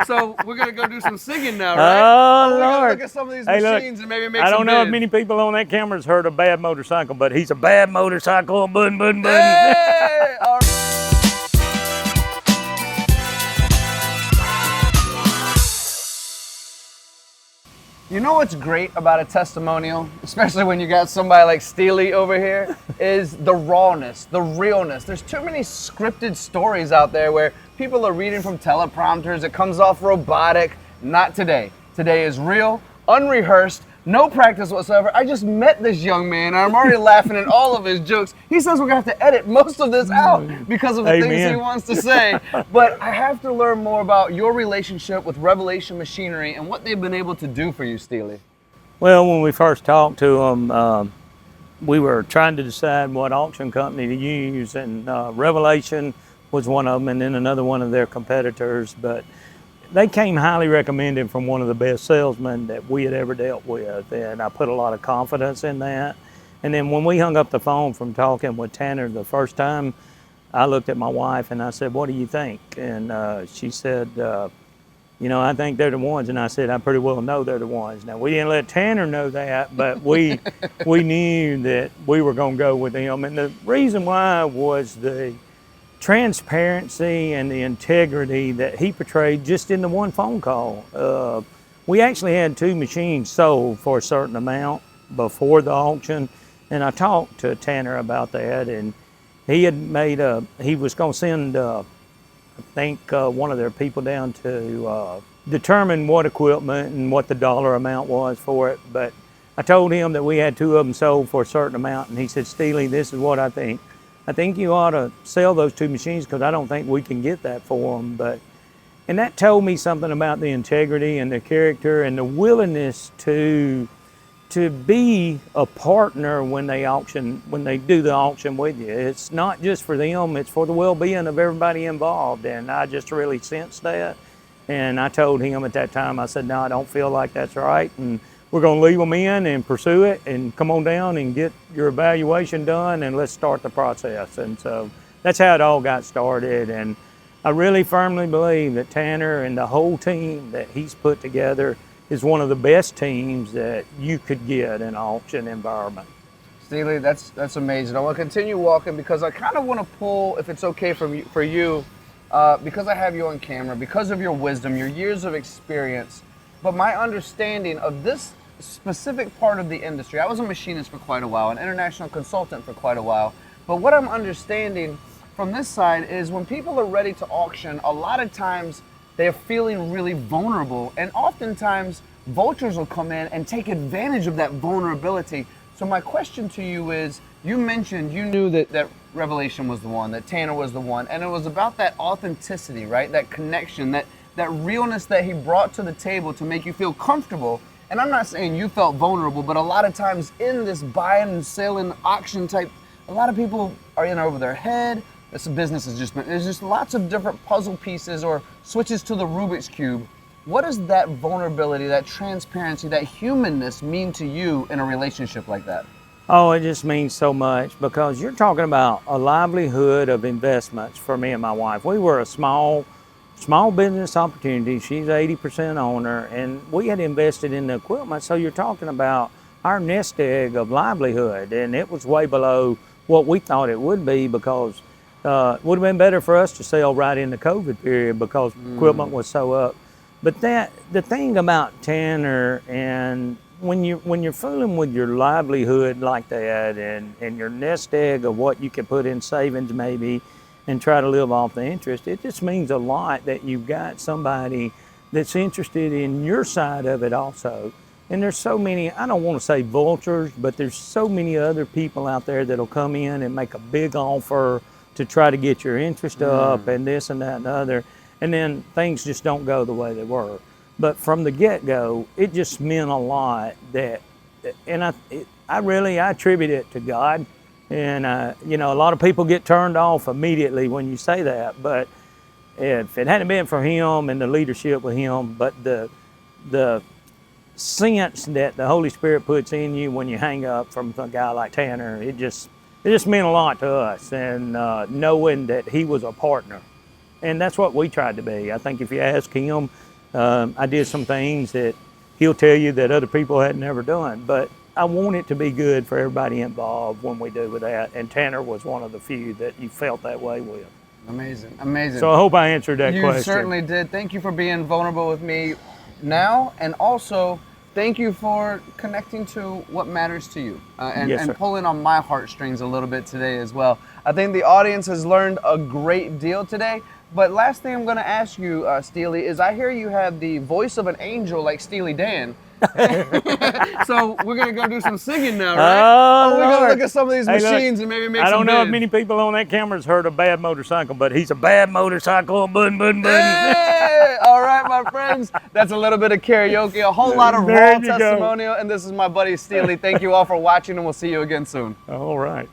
So we're gonna go do some singing now, right? Oh, We're gonna Lord. look at some of these Hey, look, machines and maybe make I some don't know if bids. many people on that camera's heard of Bad Motorcycle, but he's a bad motorcycle. Bun, bun, bun. Hey! All right. You know what's great about a testimonial, especially when you got somebody like Steely over here, is the rawness, the realness. There's too many scripted stories out there where people are reading from teleprompters. It comes off robotic. Not today. Today is real, unrehearsed, no practice whatsoever. I just met this young man, and I'm already laughing at all of his jokes. He says we're gonna have to edit most of this out because of the things he wants to say. But I have to learn more about your relationship with Revelation Machinery and what they've been able to do for you, Steely. Well, when we first talked to him, we were trying to decide what auction company to use, and Revelation was one of them, and then another one of their competitors. But they came highly recommended from one of the best salesmen that we had ever dealt with, and I put a lot of confidence in that. And then when we hung up the phone from talking with Tanner the first time, I looked at my wife and I said, "What do you think?" And she said, "You know, I think they're the ones." And I said, "I pretty well know they're the ones." Now, we didn't let Tanner know that, but we knew that we were going to go with them. And the reason why was the transparency and the integrity that he portrayed just in the one phone call. We actually had 2 machines sold for a certain amount before the auction, and I talked to Tanner about that, and he had he was going to send, I think, one of their people down to determine what equipment and what the dollar amount was for it. But I told him that we had 2 of them sold for a certain amount, and he said, "Steely, this is what I think. I think you ought to sell those 2 machines because I don't think we can get that for them." And that told me something about the integrity and the character and the willingness to be a partner when they do the auction with you. It's not just for them, it's for the well-being of everybody involved. And I just really sensed that. And I told him at that time, I said, "No, I don't feel like that's right. And we're going to leave them in and pursue it, and come on down and get your evaluation done, and let's start the process." And so that's how it all got started. And I really firmly believe that Tanner and the whole team that he's put together is one of the best teams that you could get in an auction environment. Steely, that's amazing. I want to continue walking because I kind of want to pull, if it's okay for you, because I have you on camera, because of your wisdom, your years of experience, but my understanding of this specific part of the industry. I was a machinist for quite a while, an international consultant for quite a while, but what I'm understanding from this side is when people are ready to auction, a lot of times they're feeling really vulnerable, and oftentimes vultures will come in and take advantage of that vulnerability. So my question to you is, you mentioned you knew that Revelation was the one, that Tanner was the one, and it was about that authenticity, right? That connection, that realness that he brought to the table to make you feel comfortable. And I'm not saying you felt vulnerable, but a lot of times in this buying and selling auction type, a lot of people are in over their head. This business has just been, there's just lots of different puzzle pieces or switches to the Rubik's Cube. What does that vulnerability, that transparency, that humanness mean to you in a relationship like that? Oh, it just means so much, because you're talking about a livelihood of investments for me and my wife. We were a small business opportunity. She's 80% owner, and we had invested in the equipment. So you're talking about our nest egg of livelihood, and it was way below what we thought it would be, because it would have been better for us to sell right in the COVID period because equipment was so up. But the thing about Tanner, and when you're fooling with your livelihood like that, and your nest egg of what you can put in savings maybe, and try to live off the interest, it just means a lot that you've got somebody that's interested in your side of it also. And there's so many, I don't want to say vultures, but there's so many other people out there that'll come in and make a big offer to try to get your interest up, and this and that and the other. And then things just don't go the way they were. But from the get-go, it just meant a lot that, and I really attribute it to God. And you know, a lot of people get turned off immediately when you say that, but if it hadn't been for him and the leadership with him, but the sense that the Holy Spirit puts in you when you hang up from a guy like Tanner, it just meant a lot to us. And knowing that he was a partner. And that's what we tried to be. I think if you ask him, I did some things that he'll tell you that other people had never done. But I want it to be good for everybody involved when we do with that. And Tanner was one of the few that you felt that way with. Amazing, amazing. So I hope I answered that question. You certainly did. Thank you for being vulnerable with me now, and also thank you for connecting to what matters to you and pulling on my heartstrings a little bit today as well. I think the audience has learned a great deal today. But last thing I'm going to ask you, Steely, is I hear you have the voice of an angel like Steely Dan. So we're going to go do some singing now, right? We're going to look at some of these machines and maybe make some I don't know bids. if many people on that camera's heard of Bad Motorcycle, but he's a bad motorcycle. Bun, bun, bun. Hey! All right, my friends. That's a little bit of karaoke, a whole lot of raw testimonial. And this is my buddy Steely. Thank you all for watching, and we'll see you again soon. All right.